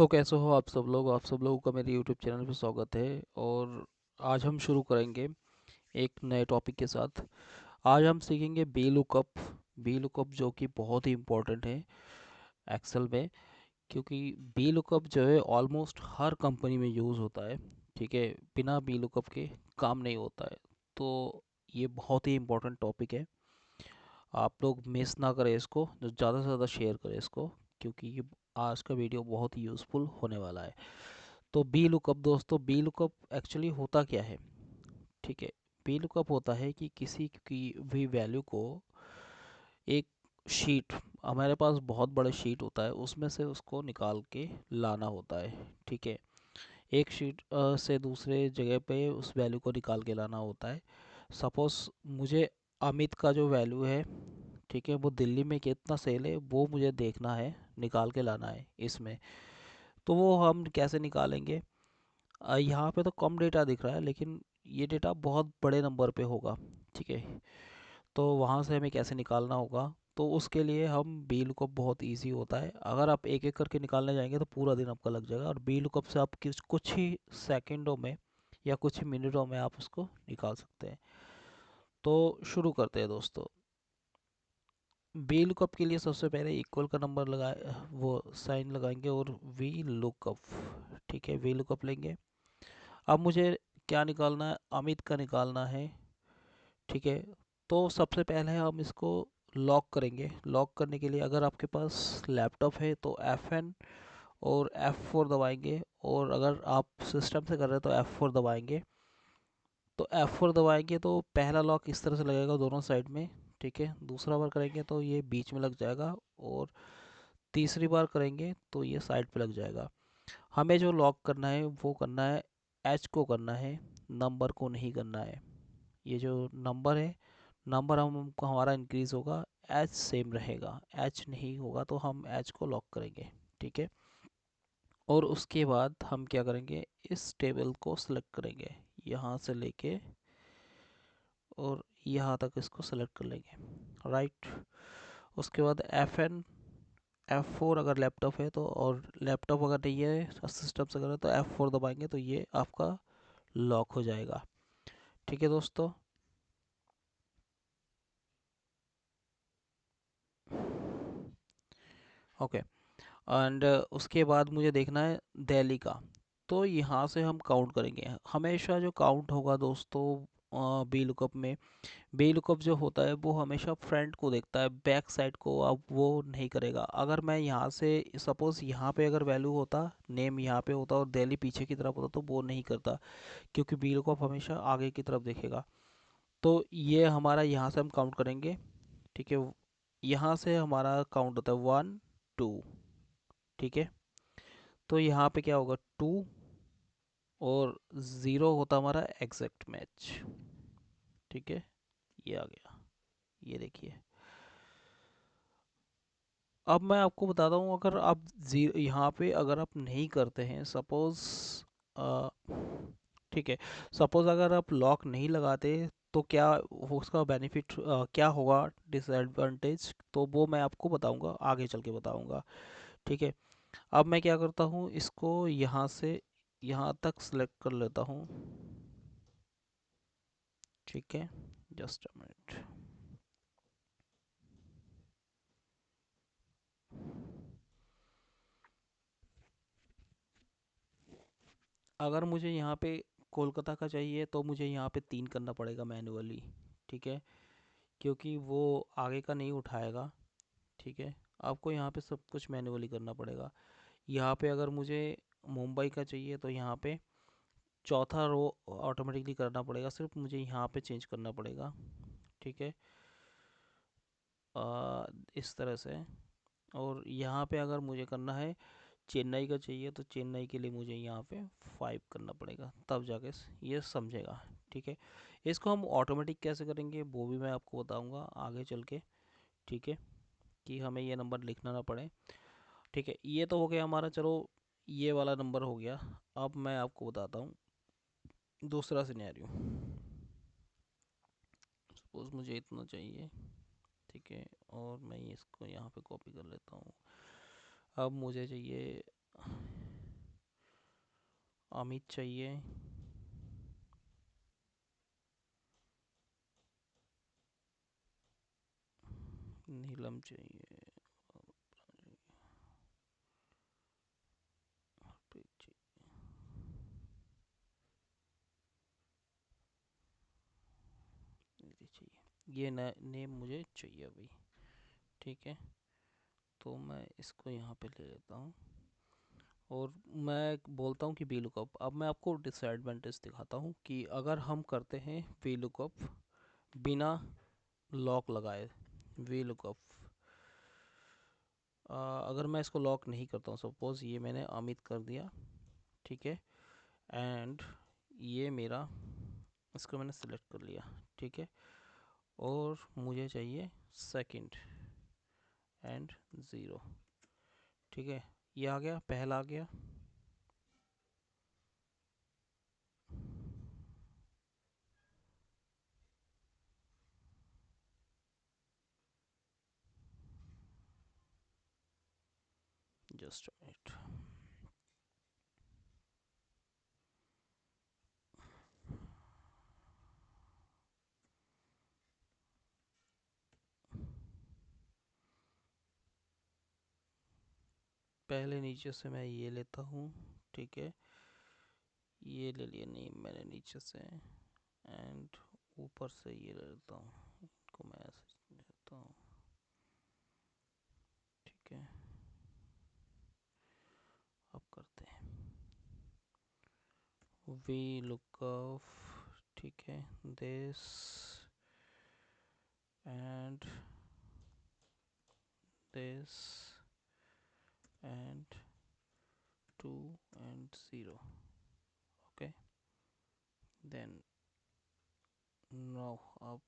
तो कैसे हो आप सब लोग। आप सब लोगों का मेरे यूट्यूब चैनल पे स्वागत है। और आज हम शुरू करेंगे एक नए टॉपिक के साथ। आज हम सीखेंगे बी लुकअप जो कि बहुत ही इम्पोर्टेंट है एक्सेल में, क्योंकि बी लुकअप जो है ऑलमोस्ट हर कंपनी में यूज़ होता है। ठीक है, बिना बी लुकअप के काम नहीं होता है। तो ये बहुत ही इम्पोर्टेंट टॉपिक है। आप लोग मिस ना करें इसको, जो ज़्यादा से ज़्यादा शेयर करें इसको, क्योंकि ये आज का वीडियो बहुत ही यूज़फुल होने वाला है। तो बी लुकअप दोस्तों, बी लुकअप एक्चुअली होता क्या है? ठीक है, बी लुकअप होता है कि किसी की भी वैल्यू को एक शीट, हमारे पास बहुत बड़ा शीट होता है, उसमें से उसको निकाल के लाना होता है। ठीक है, एक शीट से दूसरे जगह पे उस वैल्यू को निकाल के लाना होता है। सपोज़ मुझे अमित का जो वैल्यू है, ठीक है, वो दिल्ली में कितना सेल है वो मुझे देखना है, निकाल के लाना है इसमें। तो वो हम कैसे निकालेंगे? यहाँ पे तो कम डेटा दिख रहा है, लेकिन ये डेटा बहुत बड़े नंबर पे होगा। ठीक है, तो वहाँ से हमें कैसे निकालना होगा? तो उसके लिए हम बी लुकअप बहुत इजी होता है। अगर आप एक एक करके निकालने जाएंगे तो पूरा दिन आपका लग जाएगा, और बी लुकअप से आप कुछ ही सेकंडों में या कुछ ही मिनटों में आप उसको निकाल सकते हैं। तो शुरू करते हैं दोस्तों। बी लुकअप के लिए सबसे पहले इक्वल का नंबर लगाए, वो साइन लगाएंगे और वी लुकअप। ठीक है, वी लुकअप लेंगे। अब मुझे क्या निकालना है? अमित का निकालना है। ठीक है, तो सबसे पहले हम इसको लॉक करेंगे। लॉक करने के लिए अगर आपके पास लैपटॉप है तो F9 और F4 दबाएंगे, और अगर आप सिस्टम से कर रहे हैं तो F4 दबाएंगे। तो F4 दबाएंगे तो पहला लॉक इस तरह से लगेगा दोनों साइड में। ठीक है, दूसरा बार करेंगे तो ये बीच में लग जाएगा, और तीसरी बार करेंगे तो ये साइड पे लग जाएगा। हमें जो लॉक करना है वो करना है एच को करना है, नंबर को नहीं करना है। ये जो नंबर है, नंबर हमको हमारा इंक्रीज होगा, एच सेम रहेगा। एच नहीं होगा तो हम एच को लॉक करेंगे। ठीक है, और उसके बाद हम क्या करेंगे? इस टेबल को सिलेक्ट करेंगे, यहाँ से लेके और यहाँ तक इसको सेलेक्ट कर लेंगे। राइट, उसके बाद F4 अगर लैपटॉप है तो, और लैपटॉप अगर नहीं है सिस्टम से करें तो F4 दबाएंगे तो ये आपका लॉक हो जाएगा। ठीक है दोस्तों। ओके, एंड उसके बाद मुझे देखना है दिल्ली का। तो यहाँ से हम काउंट करेंगे। हमेशा जो काउंट होगा दोस्तों बी लुकअप में, बी लुकअप जो होता है वो हमेशा फ्रंट को देखता है, बैक साइड को अब वो नहीं करेगा। अगर मैं यहाँ से सपोज़ यहाँ पे अगर वैल्यू होता, नेम यहाँ पे होता और दिल्ली पीछे की तरफ होता, तो वो नहीं करता, क्योंकि बी लुकअप हमेशा आगे की तरफ देखेगा। तो ये हमारा यहाँ से हम काउंट करेंगे। ठीक है, यहाँ से हमारा काउंट होता है 1 2। ठीक है, तो यहाँ पे क्या होगा? 2, और 0 होता हमारा एग्जैक्ट मैच। ठीक है, ये आ गया, ये देखिए। अब मैं आपको बताता हूँ, अगर आप यहाँ पे अगर आप नहीं करते हैं सपोज़, ठीक है, सपोज़ अगर आप लॉक नहीं लगाते तो क्या उसका बेनिफिट क्या होगा, डिसएडवांटेज, तो वो मैं आपको बताऊंगा, आगे चल के बताऊंगा। ठीक है, अब मैं क्या करता हूँ, इसको यहाँ से यहाँ तक सेलेक्ट कर लेता हूँ। ठीक है, जस्ट अ मिनट। अगर मुझे यहाँ पे कोलकाता का चाहिए तो मुझे यहाँ पे 3 करना पड़ेगा मैन्युअली। ठीक है, क्योंकि वो आगे का नहीं उठाएगा। ठीक है, आपको यहाँ पे सब कुछ मैन्युअली करना पड़ेगा। यहाँ पे अगर मुझे मुंबई का चाहिए तो यहाँ पे चौथा रो ऑटोमेटिकली करना पड़ेगा, सिर्फ मुझे यहाँ पे चेंज करना पड़ेगा। ठीक है, इस तरह से। और यहाँ पे अगर मुझे करना है चेन्नई का चाहिए तो चेन्नई के लिए मुझे यहाँ पे 5 करना पड़ेगा, तब जाके ये समझेगा। ठीक है, इसको हम ऑटोमेटिक कैसे करेंगे वो भी मैं आपको बताऊंगा आगे चल के। ठीक है, कि हमें ये नंबर लिखना ना पड़े। ठीक है, ये तो हो गया हमारा, चलो ये वाला नंबर हो गया। अब मैं आपको बताता हूँ दूसरा सिनेरियो। सपोज मुझे इतना चाहिए। ठीक है, और मैं इसको यहाँ पे कॉपी कर लेता हूँ। अब मुझे चाहिए अमित चाहिए, नीलम चाहिए, हरप्रीत निधि चाहिए। ये नेम मुझे चाहिए अभी। ठीक है, तो मैं इसको यहाँ पे ले लेता हूँ और मैं बोलता हूँ कि वी लुकअप। अब मैं आपको डिसएडवांटेज दिखाता हूँ कि अगर हम करते हैं वी लुकअप बिना लॉक लगाए, वी लुकअप अगर मैं इसको लॉक नहीं करता हूँ, सपोज़ ये मैंने अमित कर दिया, ठीक है, एंड ये मेरा, इसको मैंने सिलेक्ट कर लिया, ठीक है, और मुझे चाहिए सेकंड एंड ज़ीरो, ठीक है, ये आ गया, पहला आ गया, जस्ट मिनट, पहले नीचे से मैं ये लेता हूँ, ठीक है, ये ले लिया नहीं मैंने नीचे से, एंड ऊपर से ये ले लेता हूँ, इनको मैं ऐसे लेता हूँ, ठीक है, अब करते हैं वी लुकअप, ठीक है, this and this and two and zero, okay, then now अब,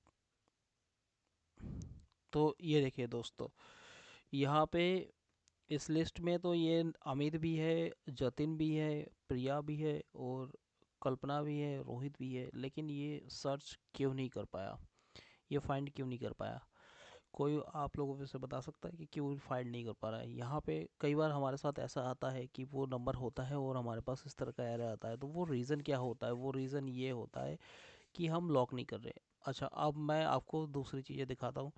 तो ये देखिए दोस्तों, यहाँ पे इस लिस्ट में तो ये अमित भी है, जतिन भी है, प्रिया भी है और कल्पना भी है, रोहित भी है, लेकिन ये सर्च क्यों नहीं कर पाया, ये फाइंड क्यों नहीं कर पाया? कोई आप लोगों में से बता सकता है कि क्यों फाइंड नहीं कर पा रहा है? यहाँ पे कई बार हमारे साथ ऐसा आता है कि वो नंबर होता है और हमारे पास इस तरह का एरर आता है, तो वो रीज़न क्या होता है? वो रीज़न ये होता है कि हम लॉक नहीं कर रहे। अच्छा, अब मैं आपको दूसरी चीज़ें दिखाता हूँ।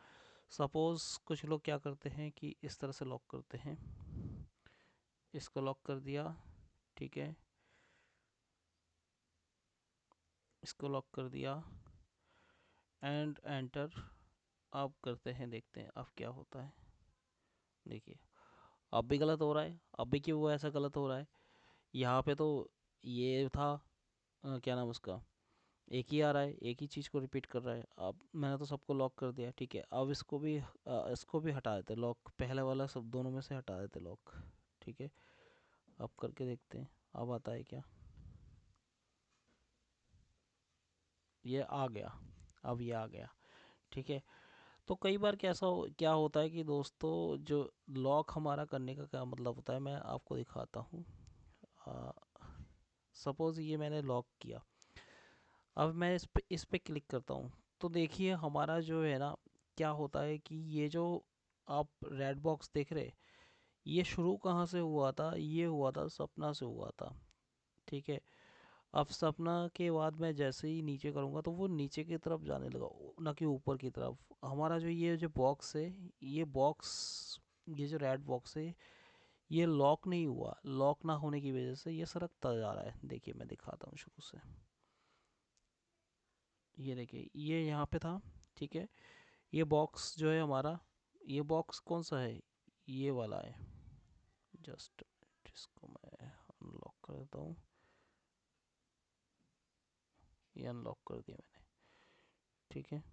सपोज़ कुछ लोग क्या करते हैं कि इस तरह से लॉक करते हैं, इसको लॉक कर दिया, ठीक है, इसको लॉक कर दिया एंड एंटर। अब करते हैं, देखते हैं अब क्या होता है। देखिए, अब भी गलत हो रहा है, अब भी क्यों वो ऐसा गलत हो रहा है? यहाँ पे तो ये था, क्या नाम उसका, एक ही आ रहा है, एक ही चीज़ को रिपीट कर रहा है। अब मैंने तो सबको लॉक कर दिया, ठीक है, अब इसको भी हटा देते लॉक, पहले वाला सब दोनों में से हटा देते लॉक, ठीक है, अब करके देखते हैं अब आता है क्या। ये आ गया, अब ये आ गया, ठीक है। तो कई बार क्या होता है कि दोस्तों, जो लॉक हमारा करने का क्या मतलब होता है, मैं आपको दिखाता हूँ। सपोज़ ये मैंने लॉक किया, अब मैं इस पे क्लिक करता हूँ, तो देखिए हमारा जो है ना, क्या होता है कि ये जो आप रेड बॉक्स देख रहे, ये शुरू कहाँ से हुआ था? ये हुआ था सपना से हुआ था, ठीक है। अब सपना के बाद मैं जैसे ही नीचे करूँगा तो वो नीचे की तरफ जाने लगा, ना कि ऊपर की तरफ। हमारा जो बॉक्स है, ये बॉक्स, ये जो रेड बॉक्स है, ये लॉक नहीं हुआ, लॉक ना होने की वजह से ये सरकता जा रहा है। देखिए मैं दिखाता हूँ शुरू से, ये देखिए ये यहाँ पे था, ठीक है, ये बॉक्स जो है हमारा, ये बॉक्स कौन सा है? ये वाला है। जस्ट इसको मैं अनलॉक कर देता हूँ, ये अनलॉक कर दिया मैंने, ठीक है,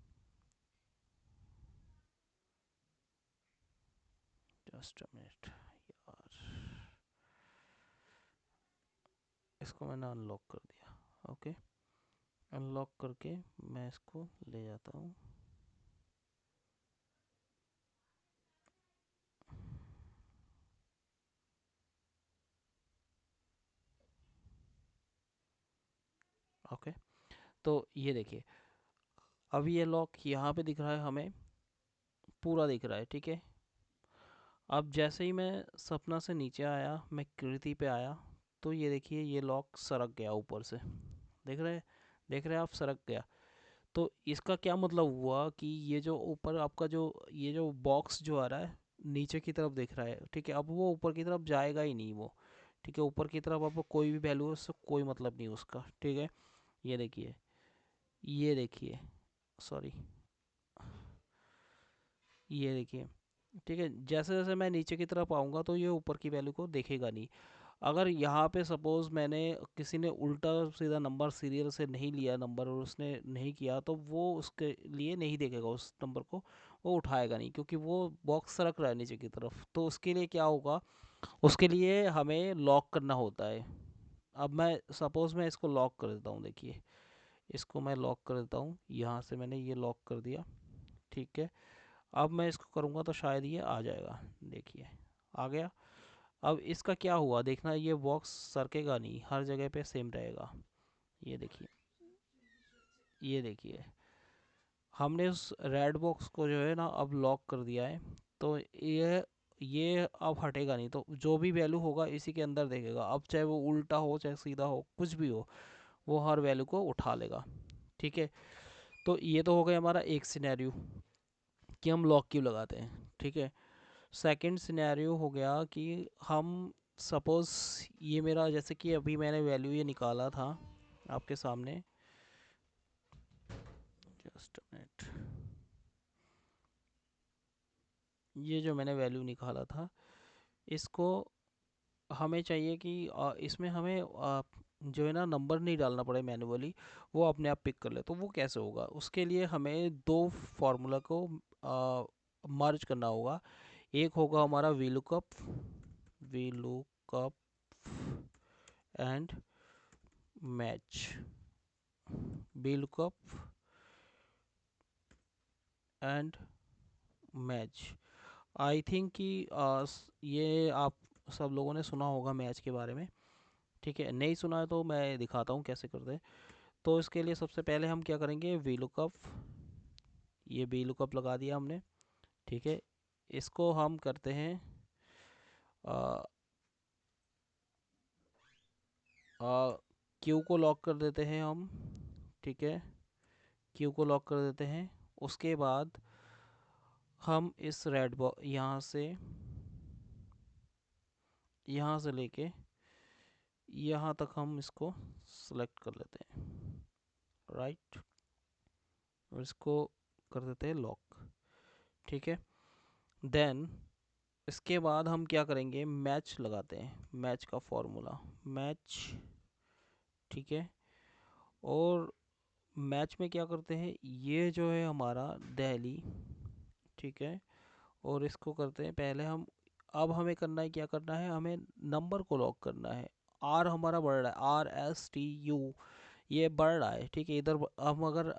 जस्ट अ मिनट यार, इसको मैंने अनलॉक कर दिया, ओके, अनलॉक करके मैं इसको ले जाता हूँ, ओके। तो ये देखिए, अब ये लॉक यहाँ पे दिख रहा है हमें, पूरा दिख रहा है, ठीक है। अब जैसे ही मैं सपना से नीचे आया, मैं कृति पे आया, तो ये देखिए ये लॉक सरक गया ऊपर से, देख रहे हैं आप, सरक गया। तो इसका क्या मतलब हुआ कि ये जो ऊपर आपका जो ये जो बॉक्स जो आ रहा है नीचे की तरफ दिख रहा है, ठीक है, अब वो ऊपर की तरफ जाएगा ही नहीं वो, ठीक है, ऊपर की तरफ आपको कोई भी वैल्यू है उससे कोई मतलब नहीं उसका, ठीक है। ये देखिए, ये देखिए, सॉरी, ये देखिए, ठीक है, जैसे जैसे मैं नीचे की तरफ आऊँगा तो ये ऊपर की वैल्यू को देखेगा नहीं। अगर यहाँ पे सपोज़ मैंने किसी ने उल्टा सीधा नंबर सीरियल से नहीं लिया नंबर और उसने नहीं किया, तो वो उसके लिए नहीं देखेगा उस नंबर को, वो उठाएगा नहीं, क्योंकि वो बॉक्स सरक रहा है नीचे की तरफ। तो उसके लिए क्या होगा, उसके लिए हमें लॉक करना होता है। अब मैं सपोज़ मैं इसको लॉक कर देता हूँ, देखिए इसको मैं लॉक कर देता हूँ, यहाँ से मैंने ये लॉक कर दिया, ठीक है। अब मैं इसको करूँगा तो शायद ये आ जाएगा, देखिए आ गया। अब इसका क्या हुआ देखना, ये बॉक्स सरकेगा नहीं, हर जगह पे सेम रहेगा। ये देखिए, ये देखिए, हमने उस रेड बॉक्स को जो है ना अब लॉक कर दिया है। तो ये अब हटेगा नहीं, तो जो भी वैल्यू होगा इसी के अंदर देखेगा, अब चाहे वो उल्टा हो चाहे सीधा हो कुछ भी हो, वो हर वैल्यू को उठा लेगा, ठीक है। तो ये तो हो गया हमारा एक सिनेरियो कि हम लॉक क्यों लगाते हैं, ठीक है। सेकंड सिनेरियो हो गया कि हम सपोज़ ये मेरा, जैसे कि अभी मैंने वैल्यू ये निकाला था आपके सामने, जस्ट मिनट, ये जो मैंने वैल्यू निकाला था इसको हमें चाहिए कि इसमें हमें जो है ना नंबर नहीं डालना पड़े मैन्युअली, वो अपने आप पिक कर ले। तो वो कैसे होगा, उसके लिए हमें दो फार्मूला को मर्ज करना होगा। एक होगा हमारा V lookup and match, V lookup and match. I think कि ये आप सब लोगों ने सुना होगा मैच के बारे में, ठीक है। नहीं सुना है तो मैं दिखाता हूँ कैसे करते हैं। तो इसके लिए सबसे पहले हम क्या करेंगे, वी लुकअप, ये वी लुकअप लगा दिया हमने, ठीक है। इसको हम करते हैं क्यू को लॉक कर देते हैं हम, ठीक है, क्यू को लॉक कर देते हैं। उसके बाद हम इस रेड बॉक्स यहाँ से लेके यहाँ तक हम इसको सेलेक्ट कर लेते हैं, राइट, और इसको कर देते हैं लॉक, ठीक है। देन इसके बाद हम क्या करेंगे, मैच लगाते हैं, मैच का फॉर्मूला मैच, ठीक है। और मैच में क्या करते हैं, ये जो है हमारा दिल्ली, ठीक है, और इसको करते हैं पहले हम, अब हमें करना है, क्या करना है, हमें नंबर को लॉक करना है। आर हमारा बढ़ रहा है, RSTU, ये बढ़ रहा है, ठीक है। इधर हम अगर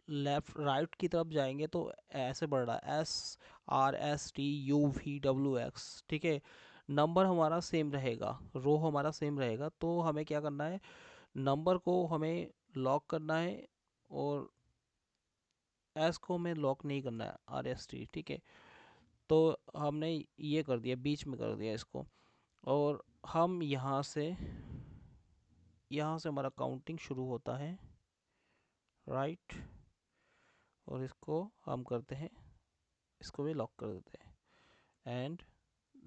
लेफ्ट राइट की तरफ जाएंगे तो ऐसे बढ़ रहा है, SRSTUVWX, ठीक है। नंबर हमारा सेम रहेगा, रो हमारा सेम रहेगा। तो हमें क्या करना है, नंबर को हमें लॉक करना है और एस को हमें लॉक नहीं करना है, RST, ठीक है। तो हमने ये कर दिया, बीच में कर दिया इसको, और हम यहाँ से हमारा काउंटिंग शुरू होता है, राइट, और इसको हम करते हैं, इसको भी लॉक कर देते हैं। एंड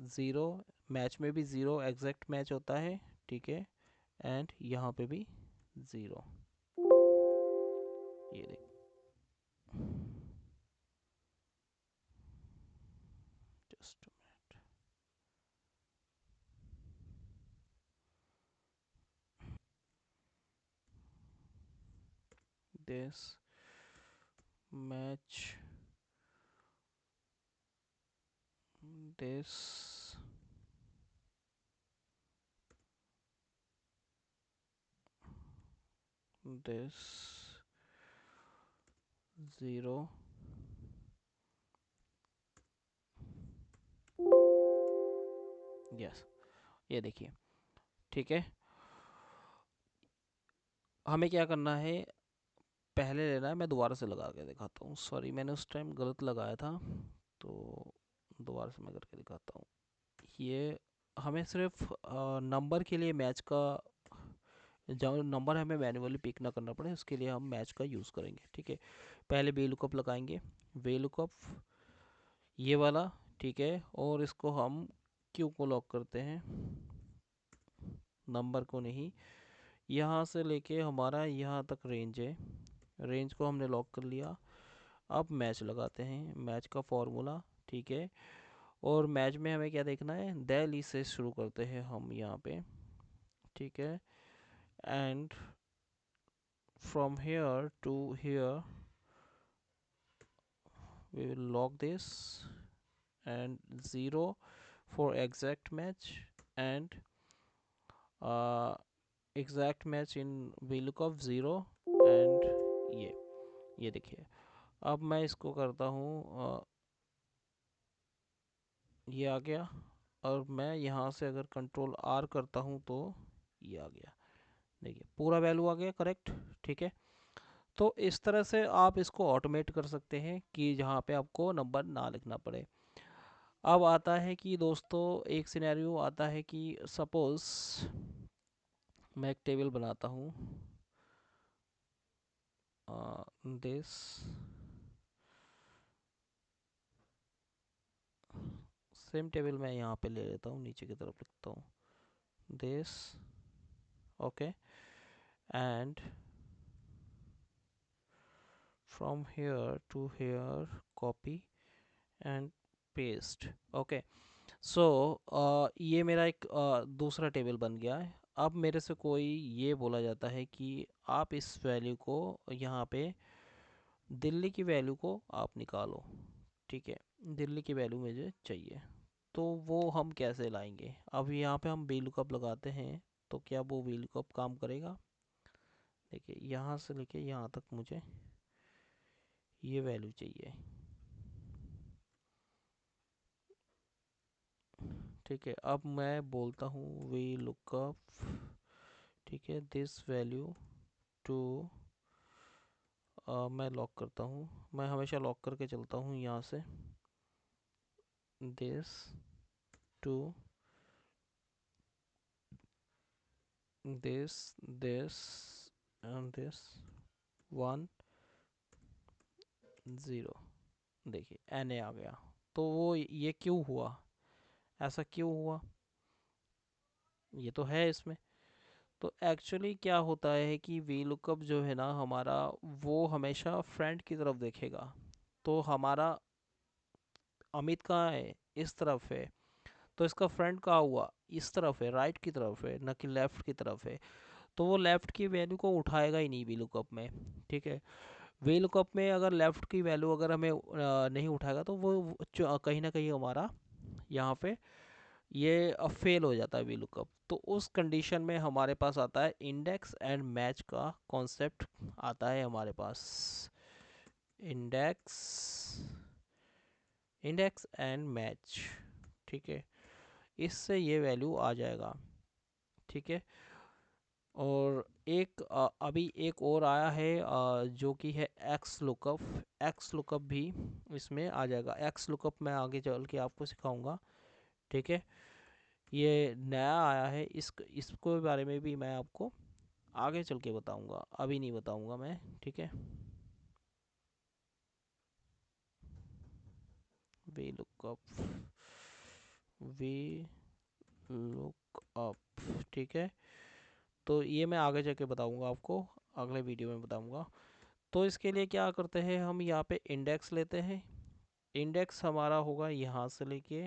ज़ीरो, मैच में भी ज़ीरो एग्जैक्ट मैच होता है, ठीक है। एंड यहाँ पे भी ज़ीरो, ये देख, just this match this this zero, yes, ये देखिए, ठीक है। हमें क्या करना है, पहले लेना है, मैं दोबारा से लगा के दिखाता हूँ, सॉरी मैंने उस टाइम गलत लगाया था, तो दोबारा से मैं करके दिखाता हूँ। ये हमें सिर्फ नंबर के लिए मैच का, जो नंबर हमें मैन्युअली पिक ना करना पड़े उसके लिए हम मैच का यूज़ करेंगे। ठीक है, पहले वे लुकअप लगाएंगे, वे लुकअप ये वाला, ठीक है, और इसको हम क्यू को लॉक करते हैं, नंबर को नहीं। यहाँ से लेके हमारा यहाँ तक रेंज है, रेंज को हमने लॉक कर लिया। अब मैच लगाते हैं, मैच का फॉर्मूला, ठीक है, और मैच में हमें क्या देखना है, दिल्ली से शुरू करते हैं हम यहाँ पे, ठीक है, and from here to here we will log this, and 0 for exact match, and uh, exact match in VLOOKUP 0, and ये देखिए। अब मैं इसको करता हूँ, ये आ गया, और मैं यहाँ से अगर कंट्रोल R करता हूँ तो ये आ गया, देखिए पूरा वैल्यू आ गया करेक्ट। ठीक है, तो इस तरह से आप इसको ऑटोमेट कर सकते हैं कि जहाँ पे आपको नंबर ना लिखना पड़े। अब आता है कि दोस्तों एक सिनेरियो आता है कि सपोज़ मैं एक टेबल बनाता हूँ, दिस सेम टेबल मैं यहाँ पे ले लेता हूँ, नीचे की तरफ लिखता हूँ this, okay, and from here to here copy and paste, okay. So ये मेरा एक दूसरा टेबल बन गया है। अब मेरे से कोई ये बोला जाता है कि आप इस वैल्यू को यहाँ पे दिल्ली की वैल्यू को आप निकालो, ठीक है, दिल्ली की वैल्यू मुझे चाहिए, तो वो हम कैसे लाएंगे। अब यहाँ पे हम वी लुकअप लगाते हैं, तो क्या वो वी लुकअप काम करेगा। देखिए यहाँ से लेके यहाँ तक मुझे ये वैल्यू चाहिए, ठीक है। अब मैं बोलता हूँ वी लुकअप, ठीक है, दिस वैल्यू टू, मैं लॉक करता हूँ, मैं हमेशा लॉक करके चलता हूँ यहाँ से, this to this and this 1 0, देखिए एन ए आ गया। तो वो ये क्यों हुआ, ऐसा क्यों हुआ, ये तो है इसमें। तो एक्चुअली क्या होता है कि वी लुकअप जो है ना हमारा, वो हमेशा फ्रंट की तरफ देखेगा। तो हमारा अमित कहाँ है, इस तरफ है, तो इसका फ्रंट कहाँ हुआ, इस तरफ है, राइट की तरफ है, न कि लेफ्ट की तरफ है। तो वो लेफ़्ट की वैल्यू को उठाएगा ही नहीं वी लुकअप में, ठीक है। वी लुकअप में अगर लेफ़्ट की वैल्यू अगर हमें नहीं उठाएगा तो वो कहीं ना कहीं हमारा यहाँ पे ये फेल हो जाता है वी लुकअप। तो उस कंडीशन में हमारे पास आता है इंडेक्स एंड मैच का कॉन्सेप्ट आता है हमारे पास, इंडेक्स इंडेक्स एंड मैच, ठीक है, इससे ये वैल्यू आ जाएगा, ठीक है। और एक अभी एक और आया है जो कि है एक्स लुकअप, एक्स लुकअप भी इसमें आ जाएगा। एक्स लुकअप मैं आगे चल के आपको सिखाऊंगा, ठीक है, ये नया आया है, इसको बारे में भी मैं आपको आगे चल के बताऊंगा, अभी नहीं बताऊंगा मैं, ठीक है। वी लुकअप, वी लुकअप, ठीक है, तो ये मैं आगे जाके बताऊंगा आपको, अगले वीडियो में बताऊंगा। तो इसके लिए क्या करते हैं, हम यहाँ पे इंडेक्स लेते हैं, इंडेक्स हमारा होगा यहाँ से लेके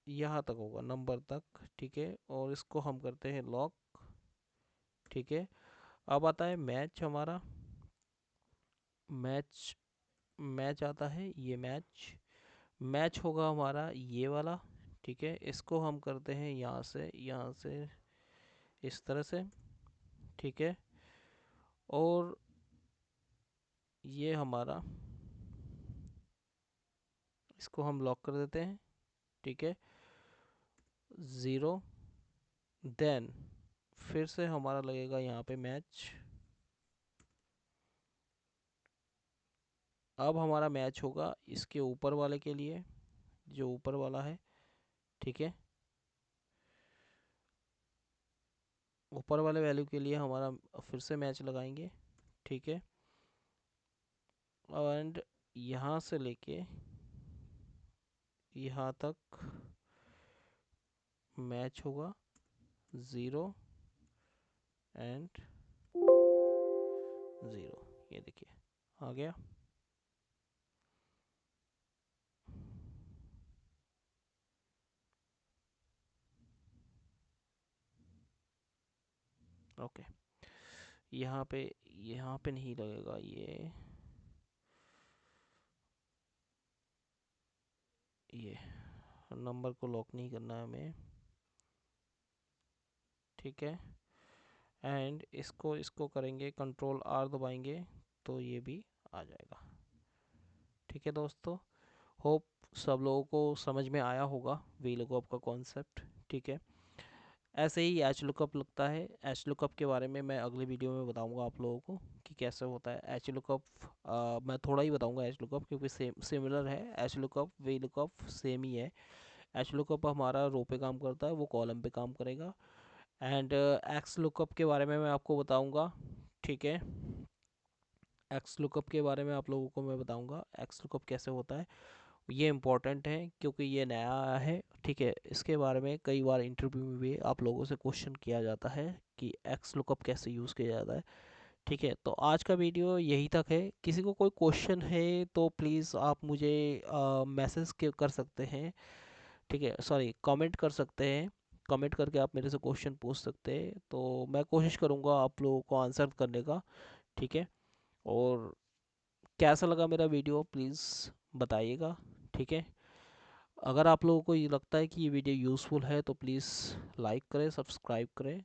यहाँ तक होगा, नंबर तक, ठीक है, और इसको हम करते हैं लॉक, ठीक है। अब आता है मैच हमारा, मैच मैच आता है, ये मैच मैच होगा हमारा ये वाला, ठीक है, इसको हम करते हैं यहाँ से इस तरह से, ठीक है, और ये हमारा, इसको हम लॉक कर देते हैं, ठीक है, 0, देन फिर से हमारा लगेगा यहाँ पे मैच। अब हमारा मैच होगा इसके ऊपर वाले के लिए, जो ऊपर वाला है, ठीक है। ऊपर वाले वैल्यू के लिए हमारा फिर से मैच लगाएंगे, ठीक है। एंड यहाँ से लेके यहाँ तक मैच होगा 0 एंड 0। ये देखिए आ गया। ओके, यहाँ पे नहीं लगेगा ये नंबर को लॉक नहीं करना है हमें, ठीक है। एंड इसको इसको करेंगे, कंट्रोल आर दबाएंगे तो ये भी आ जाएगा, ठीक है दोस्तों। होप सब लोगों को समझ में आया होगा वी लुकअप का कॉन्सेप्ट, ठीक है। ऐसे ही एच लुकअप लगता है। एच लुकअप के बारे में मैं अगली वीडियो में बताऊंगा आप लोगों को कि कैसे होता है एच लुकअप। मैं थोड़ा ही बताऊंगा एच लुकअप, क्योंकि सेम सिमिलर है। H lookup V lookup same ही है। एच लुकअप हमारा रो पे काम करता है, वो कॉलम पे काम करेगा। एंड एक्स लुकअप के बारे में मैं आपको बताऊंगा, ठीक है। एक्स लुकअप के बारे में आप लोगों को मैं बताऊंगा एक्स लुकअप कैसे होता है। ये इम्पोर्टेंट है क्योंकि ये नया आया है, ठीक है। इसके बारे में कई बार इंटरव्यू में भी आप लोगों से क्वेश्चन किया जाता है कि एक्स लुकअप कैसे यूज़ किया जाता है, ठीक है। तो आज का वीडियो यही तक है। किसी को कोई क्वेश्चन है तो प्लीज़ आप मुझे मैसेज कर सकते हैं, ठीक है, सॉरी कमेंट कर सकते हैं। कमेंट करके आप मेरे से क्वेश्चन पूछ सकते हैं, तो मैं कोशिश करूँगा आप लोगों को आंसर करने का, ठीक है। और कैसा लगा मेरा वीडियो प्लीज़ बताइएगा, ठीक है। अगर आप लोगों को ये लगता है कि ये वीडियो यूज़फुल है तो प्लीज़ लाइक करें, सब्सक्राइब करें,